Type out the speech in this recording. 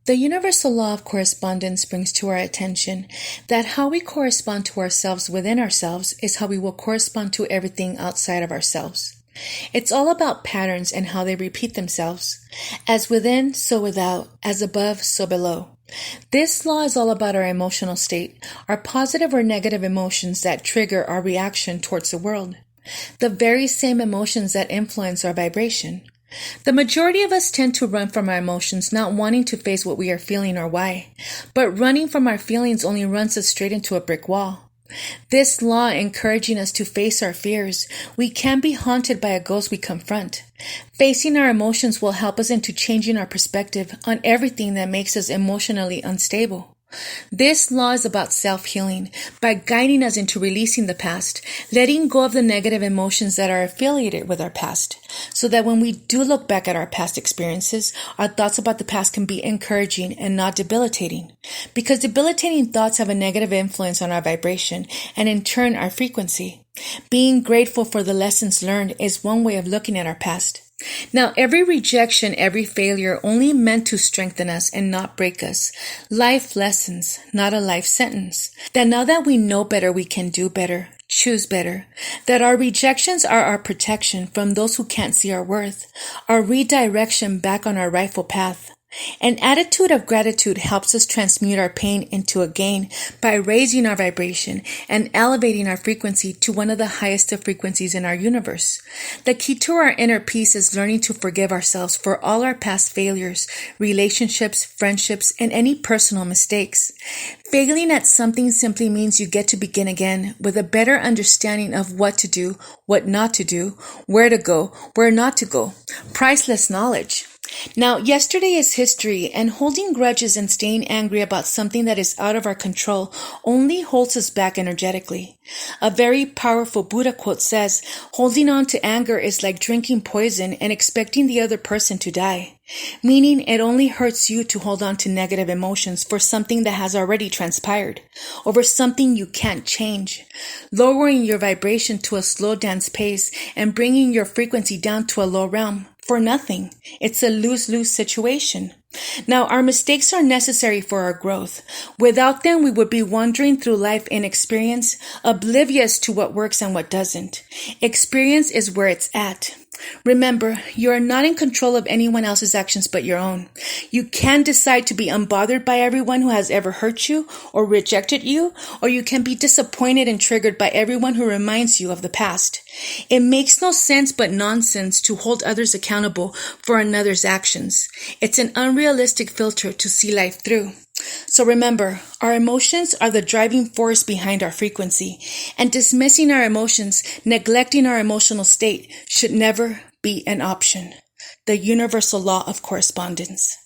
The universal law of correspondence brings to our attention that how we correspond to ourselves within ourselves is how we will correspond to everything outside of ourselves. It's all about patterns and how they repeat themselves. As within, so without. As above, so below. This law is all about our emotional state, our positive or negative emotions that trigger our reaction towards the world. The very same emotions that influence our vibration. The majority of us tend to run from our emotions, not wanting to face what we are feeling or why. But running from our feelings only runs us straight into a brick wall. This law encouraging us to face our fears, we can be haunted by a ghost we confront. Facing our emotions will help us into changing our perspective on everything that makes us emotionally unstable. This law is about self-healing by guiding us into releasing the past, letting go of the negative emotions that are affiliated with our past, so that when we do look back at our past experiences, our thoughts about the past can be encouraging and not debilitating. Because debilitating thoughts have a negative influence on our vibration and in turn our frequency. Being grateful for the lessons learned is one way of looking at our past. Now, every rejection, every failure only meant to strengthen us and not break us. Life lessons, not a life sentence. That now that we know better, we can do better, choose better. That our rejections are our protection from those who can't see our worth, our redirection back on our rightful path. An attitude of gratitude helps us transmute our pain into a gain by raising our vibration and elevating our frequency to one of the highest of frequencies in our universe. The key to our inner peace is learning to forgive ourselves for all our past failures, relationships, friendships, and any personal mistakes. Failing at something simply means you get to begin again with a better understanding of what to do, what not to do, where to go, where not to go. Priceless knowledge. Now, yesterday is history, and holding grudges and staying angry about something that is out of our control only holds us back energetically. A very powerful Buddha quote says, holding on to anger is like drinking poison and expecting the other person to die. Meaning it only hurts you to hold on to negative emotions for something that has already transpired, over something you can't change, lowering your vibration to a slow dance pace and bringing your frequency down to a low realm. For nothing. It's a lose-lose situation. Now, our mistakes are necessary for our growth. Without them, we would be wandering through life inexperienced, oblivious to what works and what doesn't. Experience is where it's at. Remember, you are not in control of anyone else's actions but your own. You can decide to be unbothered by everyone who has ever hurt you or rejected you, or you can be disappointed and triggered by everyone who reminds you of the past. It makes no sense but nonsense to hold others accountable for another's actions. It's an unrealistic filter to see life through. So remember, our emotions are the driving force behind our frequency, and dismissing our emotions, neglecting our emotional state should never be an option. The universal law of correspondence.